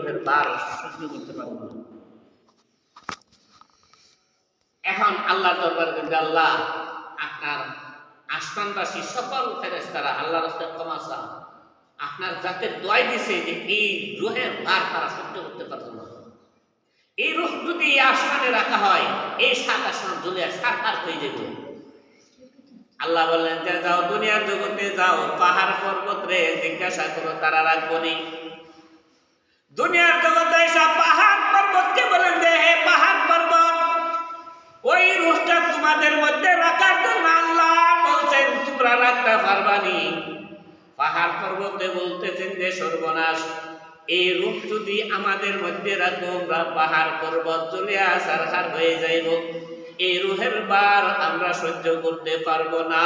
রূহের ভার সহ্য করতে পারবো না। এখন আল্লাহ দরবারে বলতে, আল্লাহ আপনার আসমানবাসী সকল ফেরেশতারা আল্লাহর রাস্তায় ক্ষমা চান, আপনার জাতের দোয়াই দিছে যে এই রূহের ভার তারা সহ্য করতে পারবে না। এই রূহ যদি আসমানে রাখা হয়, এই সাত আসমান জ্বলে সারখার হয়ে যেত। আল্লাহ বললেন যে যাও দুনিয়ার জগতে যাও, পাহাড় পর্বত রে জিজ্ঞাসা করো, তারা রাখবো নি। দুনিয়ার জগতে সব পাহাড় পর্বতকে বলেন যে হে পাহাড় পর্বত, ওই রূহটা তোমাদের মধ্যে রাখার জন্য আল্লাহ বলছেন তোমরা রাখতে পারবানি। পাহাড় পর্বতে বলতেছেন যে সর্বনাশ, এই রূহ যদি আমাদের মধ্যে রাখো, আমরা পাহাড় পর্বত জ্বলিয়া সারখার হয়ে যাইব, এই রূহের ভার আমরা সহ্য করতে পারবো না।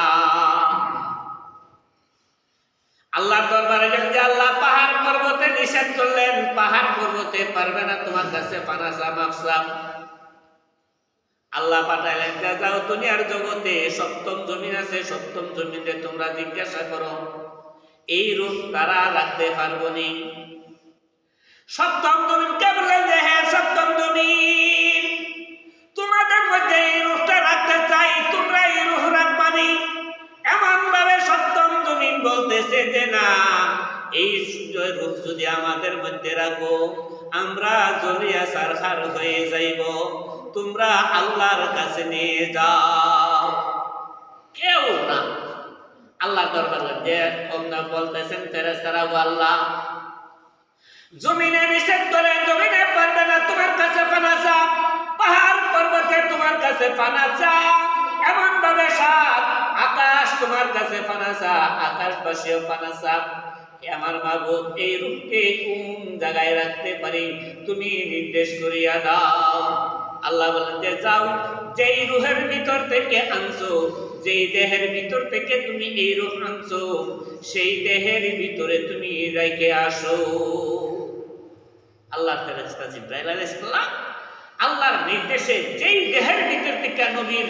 আল্লাহর দরবারে গেলে যে আল্লাহ পাহাড় পর্বতে নিষেধ করলেন, পাহাড় পর্বতে পারবে না তোমার কাছে পানাসা মাফসা। আল্লাহ পাঠাইলেন যে যাও দুনিয়ার জগতে সপ্তম জমিন আছে, সপ্তম জমিনে তোমরা জিজ্ঞাসা করো এই রূহ তারা রাখতে পারবো নি। সপ্তম জমিনকে বললেন যে হ্যাঁ সপ্তম জমিন, তোমাদের মধ্যে এই রূহটা রাখতে চাই, তোমরা এই রূহ রাখবানি। এমন ভাবে সপ্তম জমিন বলতেছে যে না, এই রূহ যদি আমাদের মধ্যে রাখো, আমরা জ্বলিয়া সারখার হয়ে যাইব, তোমরা আল্লাহর কাছে নিয়ে যাও। কেউ না। আল্লাহ দরবারে যে বলতেছেন ফেরেশতারা, আল্লাহ জমিনে নিষেধ করে, জমিনে পারবে না তোমার কাছে পানা চা, পাহাড় পর্বতে তোমার কাছে পানা চা, এমন ভাবে সাত আকাশ তোমার কাছে পানা চা, আকাশবাসীও পানা চা। আমার মাবুদ এই রূহকে কোন জায়গায় রাখতে পারি তুমি নির্দেশ করিয়া দাও। আল্লাহ বলেন যে যাও, যেই রূহের ভিতর থেকে আনছো, যেই দেহের ভিতর থেকে তুমি এই রূহ আনছো, সেই দেহের ভিতরে তুমি রেখে আসো। আল্লাহর ফেরেশতা জিবরাইল আলাইহিস সালাম আল্লাহর নির্দেশে যেই দেহের ভিতর থেকে নবীর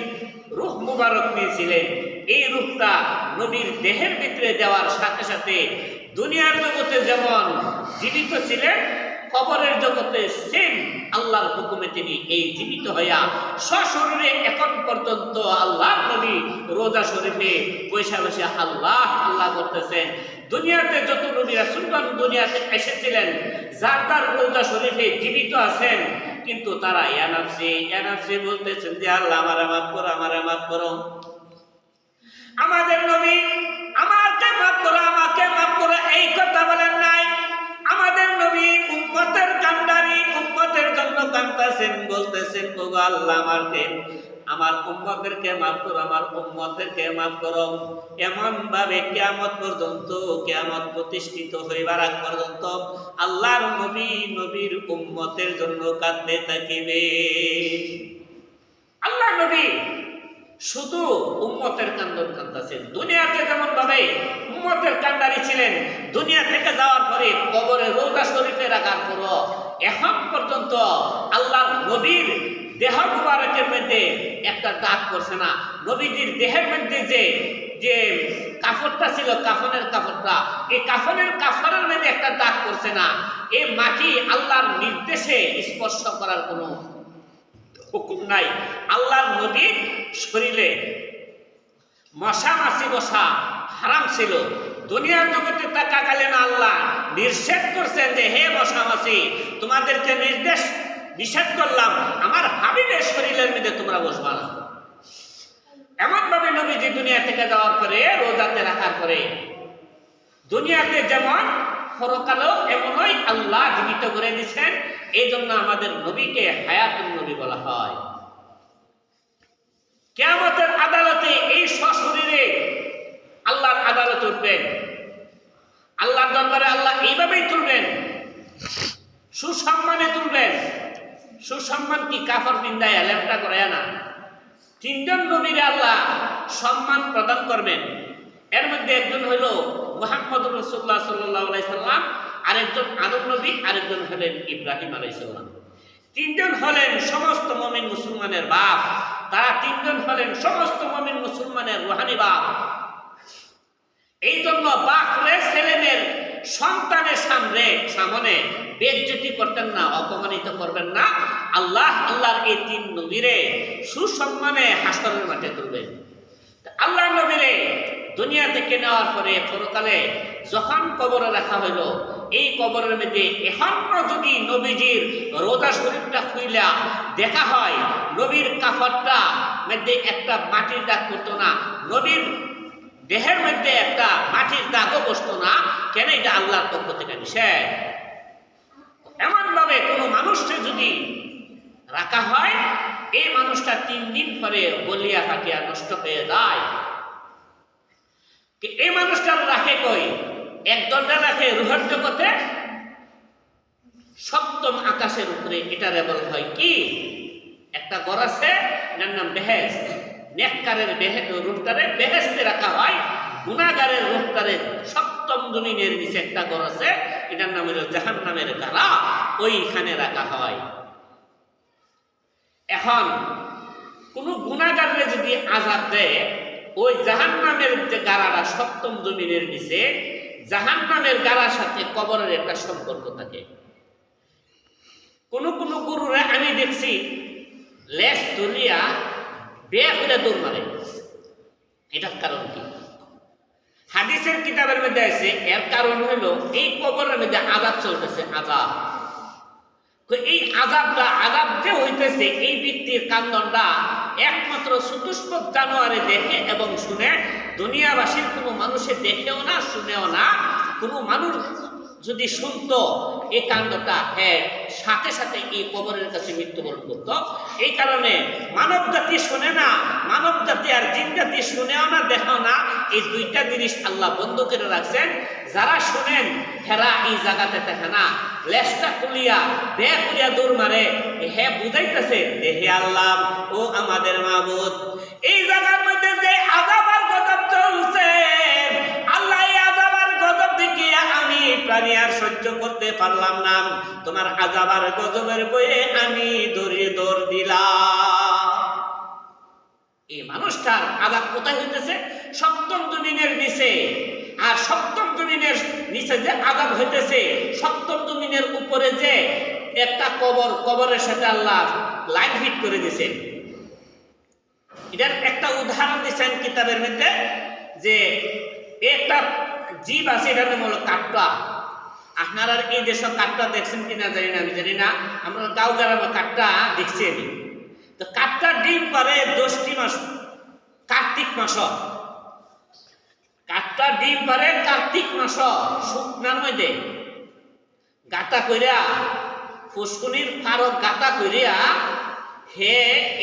রূহ মুবারক নিয়েছিলেন, এই রূহটা নবীর দেহের ভিতরে দেওয়ার সাথে সাথে দুনিয়ার জগতে যেমন জীবিত ছিলেন, কবরের জগতে সেম আল্লাহর হুকুমে তিনি এই জীবিত হইয়া সশরীরে এখন পর্যন্ত আল্লাহর নবী রোজা শরীফে বৈশা বসে আল্লাহ আল্লাহ করতেছেন। দুনিয়াতে যত নবী রাসূলগণ দুনিয়াতে এসেছিলেন, যার যার রোজা শরীফে জীবিত আছেন, কিন্তু তারা ইয়া নাফসি বলতেছেন যে আল্লাহ আমারে মাফ করো, আমারে মাফ করো। আমাদের নবী আমাকে মাফ করো, আমাকে মাফ করো এই কথা বলেন নাই। আমাদের নবী উম্মতের কান্ডারি, উম্মতের জন্য কাঁদতেছেন, বলতেছেন ওগো আল্লাহ আমার উম্মতদেরকে মাফ করো, আমার উম্মতদেরকে মাফ করো। এমন ভাবে কিয়ামত পর্যন্ত, কিয়ামত প্রতিষ্ঠিত হইবার আগ পর্যন্ত আল্লাহর নবী নবীর উম্মতের জন্য কাঁদতে থাকিবে। আল্লাহ নবী শুধু উম্মতের কান্দন কাঁদতেছেন। দুনিয়াতে যেমন ভাবে উম্মতের কান্ডারি ছিলেন, দুনিয়া থেকে যাওয়ার পরে কবরে রোজা শরীফে রাখার পর এখন পর্যন্ত আল্লাহর নবীর দেহ মুবারকের মধ্যে একটা দাগ করছে না। নবীজির দেহের মধ্যে যে কাফনটা ছিল, কাফনের কাপড়টা, এই কাফনের মধ্যে একটা দাগ করছে না। এই মাটি আল্লাহর নির্দেশে স্পর্শ করার কোনো হুকুম নাই। আল্লাহর নবীর শরীরে মশা মাছি বসা হারাম ছিল। দুনিয়ার জগতে তাকাকালীন আল্লাহ নিষেধ করছেন যে হে মশা মাছি, তোমাদেরকে নিষেধ করলাম আমার হাবিবের শরীরের মধ্যে তোমরা বসবা না। এমন ভাবে নবীজি দুনিয়া থেকে যাওয়ার পরে, রোজাতে রাখার পরে, দুনিয়াতে যেমন পরকালেও এমনই আল্লাহ জীবিত করে দিচ্ছেন। এই জন্য আমাদের নবীকে হায়াতুন নবী বলা হয়। কিয়ামতের আদালতে এই সশরীরে আল্লাহর আদালত উঠবেন, আল্লাহর দরবারে আল্লাহ এইভাবেই তুলবেন, সুসম্মানে তুলবেন। সুসম্মান কি কাফড় পিন্দায় লেপটা করে না। তিনজন নবীরে আল্লাহ সম্মান প্রদান করবেন। এর মধ্যে একজন হইল মুহাম্মদুর রাসূলুল্লাহ সাল্লাল্লাহু আলাইহি সাল্লাম, আরেকজন আদম নবী, আরেকজন হলেন ইব্রাহিম আলাইহিস সালাম। তিনজন হলেন সমস্ত মুমিন মুসলমানের বাপ। তারা তিনজন হলেন সমস্ত মুমিন মুসলমানের রুহানি বাপ। এই জন্য বাপরে ছেলেদের সন্তানের সামনে বেইজ্জতি করতেন না, অপমানিত করবেন না। আল্লাহর এই 3 নবীরে সুসম্মানে হাসরের মাঠে তুলবেন। আল্লাহর নবীরে দুনিয়া থেকে নেওয়ার পরে পরকালে যখন কবরে রাখা হইল, এই কবরের মধ্যে এখনো যদি নবীজির রোজা শরীফটা খুইলা দেখা হয়, নবীর কাফনটা মধ্যে একটা মাটির দাগ পড়তো না, নবীর দেহের মধ্যে একটা মাটির দাগও বসতো না। কেন? এটা আল্লাহর পক্ষ থেকে নিষেধ। এমন ভাবে কোনো মানুষকে যদি রাখা হয়, এই মানুষটা 3 দিন পরে বলিয়া ফাটিয়া নষ্ট হয়ে যায়। এই মানুষটার রাখে কই? একদলটা রাখে রুহের জগতে, 7ম আকাশের উপরে। এটা বলা হয় কি? একটা ঘর আছে, এটার নাম বেহেশত। নেককারের রূপটারে বেহেশতে রাখা হয়, গুনাহগারের রূপটারে 7ম জমিনের নিচে একটা ঘর আছে, এটার নাম হলো জাহান্নামের গাড়া, ওইখানে রাখা হয়। এখন কোন গুনাহগারে যদি আযাব দেয়, ওই জাহান্নামের যে গাড়াটা 7ম জমিনের নিচে, জাহান্নামের গাড়ার সাথে কবরের একটা সম্পর্ক থাকে। কোন গুরুরে আমি দেখছি লেজ তুলিয়া বেয়া করে দৌড় মারে। এটার কারণ কি? হাদিসের কিতাবের মধ্যে আছে, এর কারণ হলো এই কবরের মধ্যে আযাব চলতেছে, আযাব। এই আযাব যে হইতেছে, এই ব্যক্তির কান্দনটা একমাত্র চতুষ্পদ জানোয়ারে দেখে এবং শুনে, দুনিয়াবাসীর কোনো মানুষে দেখেও না, শুনেও না। কোনো মানুষ যদি শুনতো এই কাণ্ডটা, সাথে সাথে এই কবরের কাছে মৃত্যুবরণ করত। এই কারণে মানব জাতি শোনে না, মানব জাতি আর জিন জাতি শুনেও না, দেখেও না। এই 2টা জিনিস আল্লাহ বন্ধ করে রাখছেন। যারা শোনেন হেরা এই জায়গাতে দেখে না, লেজটা খুলিয়া বে করিয়া দৌড় মারে। বুঝাইতেছে হে আল্লাহ, ও আমাদের মাবুদ, এই জায়গার মধ্যে যে আযাব আর গজব চলছে, আল্লাহ এই আযাব আর গজব থেকে আমি প্রাণী আর সহ্য করতে পারলাম না। তোমার আযাব আর গজবের বয়ে আমি দৌড় দিলাম। এই মানুষটার আযাব কোথায় হইতেছে? 7ম জমিনের নিচে। আর 7ম জমিনের নিচে যে আযাব হইতেছে, 7ম জমিনের উপরে যে একটা কবরের সাথে আল্লাহ লাইন ফিট করে দিয়েছেন। এটার একটা উদাহরণ দিচ্ছেন কিতাবের মধ্যে, যে একটা জীব আছে, এটার নাম হলো কাঠটা। আপনারা এই দেশে কাঠটা দেখছেন কিনা জানি না, আমি জানি না। আমরা গাঁও গ্রামে কাঠটা দেখছি আমি। তো কাঠটা ডিম পারে জ্যৈষ্ঠ মাস, কার্তিক মাস। কাঠটা ডিম পারে কার্তিক মাস, শুকনার মধ্যে গাতা কইরা, ফুসকুনির ফারক গাতা কইরা,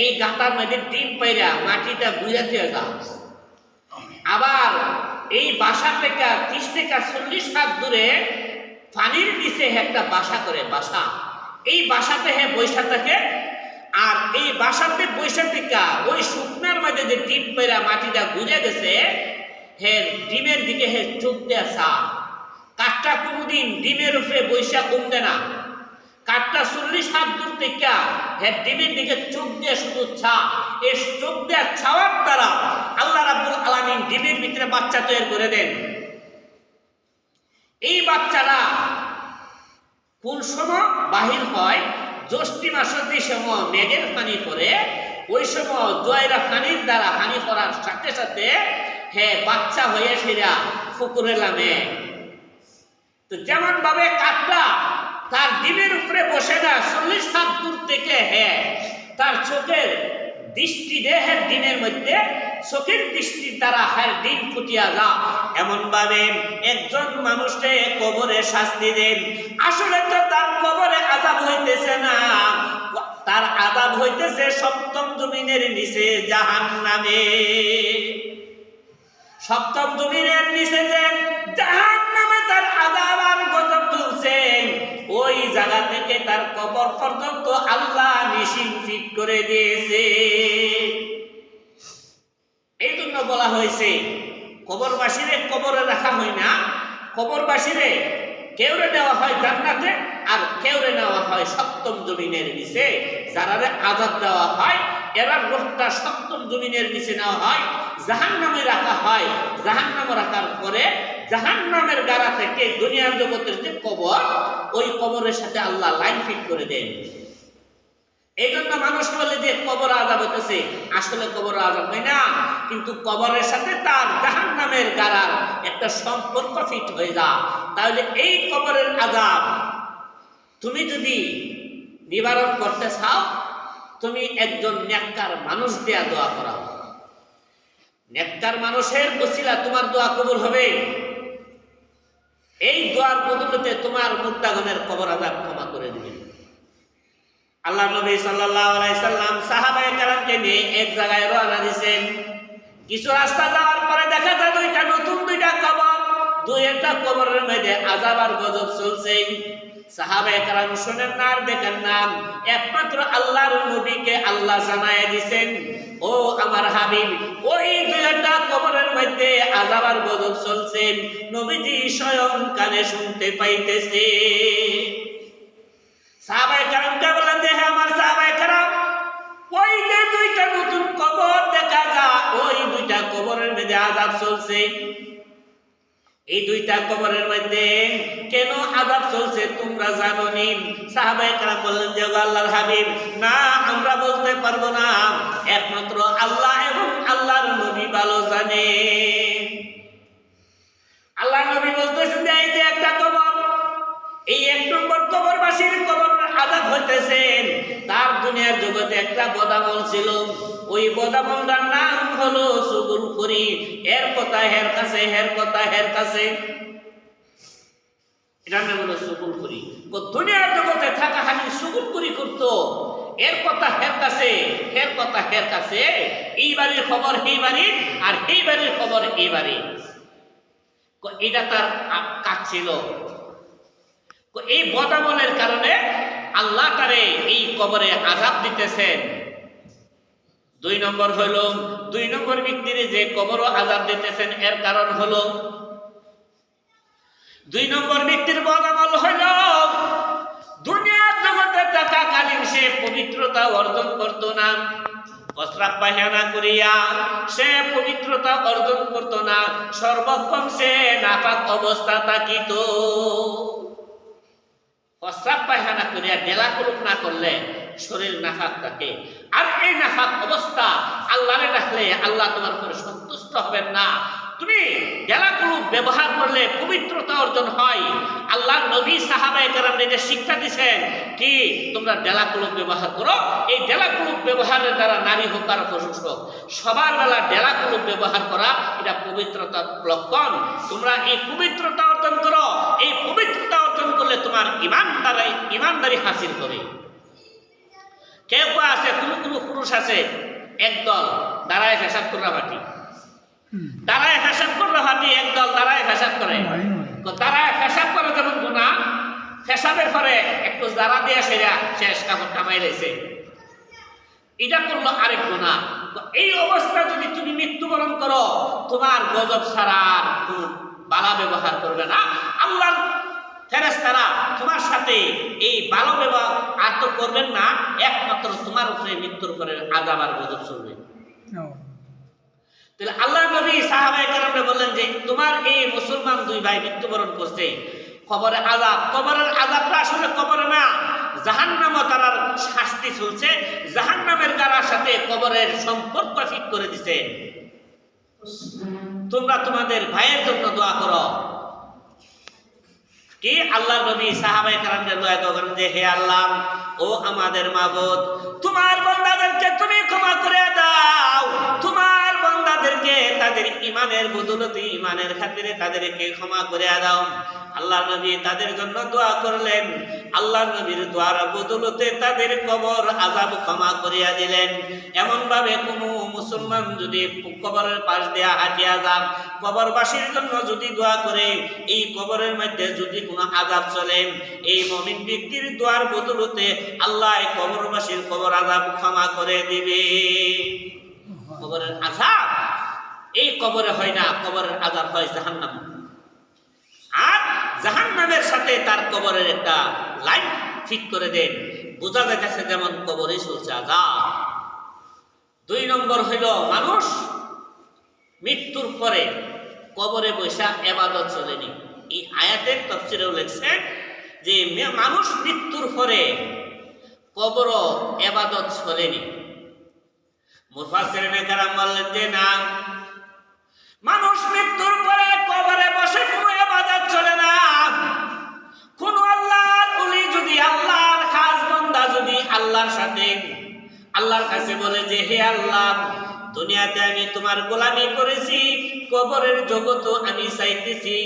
এই গাতার মধ্যে ডিম পাইরা মাটিটা গুঁড়া দিয়ে যা। আবার এই বাসা থেকে 30 থেকে 40 হাত দূরে পানির নিচে একটা বাসা করে, বাসা। এই বাসাতে বৈশা থাকে। আর এই বাসাতে বৈশা থেকে ওই শুকনার মধ্যে যে ডিম পাইরা মাটিটা গুঁড়ে গেছে, ডিমের দিকে চোখ দেয়া চা। কাঠটা কোনোদিন ডিমের উপরে বৈশা কমবে না। কাঠটা 40 হাত দূর থেকে ডিমের দিকে চোখ দিয়ে শুধু ছা। এই চোখ দেওয়া ছাওয়ার দ্বারা আল্লাহ রাব্বুল আলামিন ডিমের ভিতরে বাচ্চা তৈরি করে দেন। এই বাচ্চারা কোন সময় বাহির হয়? জ্যৈষ্ঠ মাসের যে সময় মেঘের পানি পড়ে, ওই সময় জয়রা পানির দ্বারা পানি পড়ার সাথে সাথে বাচ্চা হয়ে সেরা পুকুরে নামে। তো যেমন ভাবে কাঠটা তার ডিমের উপরে বসে না, 40 হাত দূর থেকে তার চোখের দৃষ্টি দেহের ডিমের মধ্যে, চোখের দৃষ্টির দ্বারা ডিম ফুটিয়া যা। এমন ভাবে একজন মানুষকে কবরে শাস্তি দেন। আসলে তো তার কবরে আযাব হইতেছে না, তার আযাব হইতেছে 7ম জমিনের নিচে জাহান্নামে। 7ম জমিনের নিচে যে জাহান্নামে তার আযাব আর গজব চলছে, ওই জায়গা থেকে তার কবর পর্যন্ত আল্লাহ মেশিন ফিট করে দিয়েছে। এই জন্য বলা হয়েছে কবরবাসীরে কবরে রাখা হয় না, কবরবাসীরে কেউরে দেওয়া হয় জান্নাতে, আর কেউরে নেওয়া হয় 7ম জমিনের নিচে। যারারে আযাব দেওয়া হয়, এরা রোহটা 7ম জমিনের নিচে নেওয়া হয়, জাহান্নামে রাখা হয়। জাহান্নামে রাখার পরে জাহান্নামের গাড়া থেকে দুনিয়ার জগতের যে কবর, ওই কবরের সাথে আল্লাহ লাইন ফিট করে দেন। এই জন্য মানুষ বলে যে কবর আযাব হতেছে, আসলে কবর আযাব হয় না, কিন্তু কবরের সাথে তার জাহান্নামের গাড়ার একটা সম্পর্ক ফিট হয়ে যায়। তাহলে এই কবরের আযাব তুমি যদি নিবারণ করতে চাও, তুমি একজন নেককার মানুষ দেয়া দোয়া করাও। নেককার মানুষের ওসিলা তোমার দোয়া কবুল হবে। এই দোয়ার বদৌলতে তোমার মুর্দাগণের কবর আযাব ক্ষমা করে দিবেন। আল্লাহ নবী সাল্লাল্লাহু আলাইহি সাল্লাম সাহাবায়ে কেরামকে নিয়ে এক জায়গায় রওনা দিয়েছেন। কিছু রাস্তা যাওয়ার পরে দেখা যায় দুইটা কবর, দুইটা কবরের মধ্যে আযাব আর গজব চলছে। সাহাবায়ে কেরাম শুনেন না আর দেখেন না, একমাত্র আল্লাহর নবীকে আল্লাহ জানায় দিয়েছেন, ও আমার হাবিব, ওই দুইটা কবরের মধ্যে আযাব আর গজব চলছে, নবীজি স্বয়ং কানে শুনতে পাইতেছে। সাহাবায়ে কেরামকে বলেন যে হে আমার সাহাবায়ে কেরাম, ওই যে দুইটা নতুন কবর দেখা যায়, ওই দুইটা কবরের মধ্যে আযাব চলছে। এই দুইটা কবরের মধ্যে কেন আযাব চলছে তোমরা জানো নি? সাহাবায়ে কেরাম বললেন যে আল্লাহর হাবিব, না আমরা বলতে পারবো না, একমাত্র আল্লাহ এবং আল্লাহর নবী ভালো জানে। আল্লাহর নবী বলতেছেন যে এই যে একটা কবর, এই এক নম্বর কবরবাসীর কবর আযাব হইতেছেন, তার দুনিয়ার জগতে একটা বদামল ছিল, ওই বদামলটার নাম হলো চুগলখড়ি। এর কথা হের কাছে, হের কথা হের কাছে, এটার নাম হলো চুগলখড়ি। দুনিয়ার জগতে থাকা হানি চুগলখড়ি করতো, এর কথা হের কাছে, হের কথা হের কাছে, এই বাড়ির খবর এই বাড়ি, আর এই বাড়ির খবর এই বাড়ি। এটা তার কাজ ছিল। এই বদামলের কারণে আল্লাহ তারে এই কবরে আযাব দিতেছেন। দুই নম্বর ব্যক্তির যে কবর আযাব দিতেছেন, এর কারণ হলো দুই নম্বর ব্যক্তির বদামল হইল দুনিয়ার জগতে থাকাকালীন সে পবিত্রতা অর্জন করত না। প্রস্রাব পায়খানা করিয়া সে পবিত্রতা অর্জন করত না, সর্বক্ষণ সে নাপাক অবস্থা থাকিত। প্রস্রাব পায়খানা করিয়া ডেলা কুলুপ না করলে শরীর নাফাক থাকে, আর এই নাফাক অবস্থা আল্লাহরে ডাকলে আল্লাহ তোমার উপরে সন্তুষ্ট হবেন না। তুমি ডেলা কুলুপ ব্যবহার করলে পবিত্রতা অর্জন হয়। আল্লাহ নবী সাহাবায়ে কেরাম এটা শিক্ষা দিয়েছেন কি তোমরা ডেলা কুলুপ ব্যবহার করো। এই ডেলা কুলুপ ব্যবহারের দ্বারা নারী হোক আর পুরুষ হোক, সবার বেলা ডেলা কুলুপ ব্যবহার করা এটা পবিত্রতার লক্ষণ। তোমরা এই পবিত্রতা অর্জন করো। এই পবিত্রতা অর্জন করলে তোমার ইমানদারি হাসিল করে। কেউ আছে, কোনো পুরুষ আছে একদল দাঁড়ায় পেশাব করে ভাটি, দাঁড়ায় পেশাব করে ভাটি, একদল দাঁড়ায় পেশাব করে। দাঁড়ায় পেশাব করে যেমন গুনাহ, পেশাবের পরে একটু দাঁড়া দিয়ে সেরা শেষ কাপড় কামাই রয়েছে, এটা করলো আরেক গুনাহ। এই অবস্থা যদি তুমি মৃত্যুবরণ করো, তোমার গজব ছাড়া আর কোনো বালা ব্যবহার করবে না। আল্লাহর ফেরেশতারা তোমার সাথে এই ভালো ব্যবহার আর তো করবেন না, একমাত্র তোমার উপরে মৃত্যুর পরে আযাব আর গজব চলবে। তাহলে আল্লাহ নবী সাহাবায়ে কেরামকে বললেন যে তোমার এই মুসলমান দুই ভাই মৃত্যুবরণ করছে, কবরের আযাবটা আসলে কবরে না, জাহান্নামে তার শাস্তি চলছে। জাহান্নামের গাড়ার সাথে কবরের সম্পর্ক ঠিক করে দিছে। তোমরা তোমাদের ভাইয়ের জন্য দোয়া করো। কি আল্লাহ নবী সাহাবায়ে কেরামদের দোয়া করেন যে হে আল্লাহ, ও আমাদের মাবুদ, তোমার বান্দাদেরকে তুমি ক্ষমা করে দাও। তোমার বান্দাদেরকে তাদের ঈমানের বদৌলতে, ঈমানের খাতিরে তাদেরকে ক্ষমা করে দাও। আল্লাহ নবী তাদের জন্য দোয়া করলেন। আল্লাহ নবীর দোয়ার বদৌলতে তাদের কবর আযাব ক্ষমা করিয়া দিলেন। এমন ভাবে কোনো মুসলমান যদি কবরের পাশ দিয়া হাঁটিয়া যান, কবরবাসীর জন্য যদি দোয়া করে, এই কবরের মধ্যে যদি কোনো আযাব চলে, এই মুমিন ব্যক্তির দোয়ার বদৌলতে আল্লাহ কবরবাসীর কবর আযাব ক্ষমা করে দিবে। কবরের আযাব এই কবরে হয় না, কবরের আযাব হয় জাহান্নাম। আর জাহান্নামের সাথে তার কবরের একটা লাইন ঠিক করে দেন, বোঝা যাইতেছে যেমন কবরে চলছে আযাব। দুই নম্বর হইল মানুষ মৃত্যুর পরে কবরে বৈশা এবাদত চলেনি। এই আয়াতের তাফসীরেও লিখছেন যে মানুষ মৃত্যুর পরে কবর এবাদত চলেনি। মুফাসসিরিনে কেরাম বললেন যে না, মানুষ মৃত্যুর পরে কবরে বসে কোনো ইবাদত চলে না। কোন আল্লাহর ওলি যদি, আল্লাহর খাস বান্দা যদি আল্লাহর সাথে আল্লাহর কাছে বলে যে হে আল্লাহ, দুনিয়াতে আমি তোমার গোলামি করেছি, কবরের জগৎ আমি চাইতেছি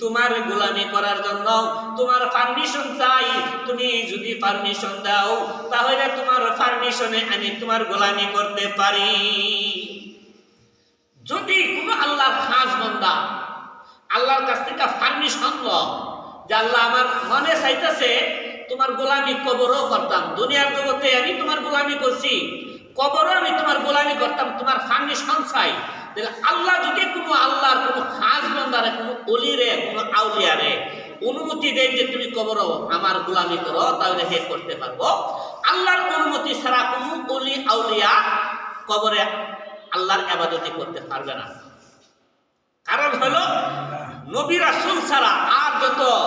তোমার গোলামি করার জন্য, তোমার পারমিশন চাই। তুমি যদি পারমিশন দাও তাহলে তোমার পারমিশনে আমি তোমার গোলামি করতে পারি। যদি কোনো আল্লাহর খাস বান্দা আল্লাহর কাছ থেকে পারমিশন লো যে আল্লাহ আমার মনে চাইতেছে তোমার গোলামি কবরও করতাম, দুনিয়ার জগতে আমি তোমার গোলামি করছি, কবরও আমি তোমার গোলামি করতাম, তোমার পারমিশন চাই, তাহলে আল্লাহ যদি কোনো আল্লাহর কোনো খাস বান্দারে, কোনো ওলিরে, কোনো আউলিয়ারে অনুমতি দেন যে তুমি কবরও আমার গোলামি করো, তাহলে হে করতে পারবো। আল্লাহর অনুমতি ছাড়া কোনো ওলি আউলিয়া কবরে আল্লাহর ইবাদতি করতে পারবে না। কারণ হলো নবী রাসূল ছাড়া আর যত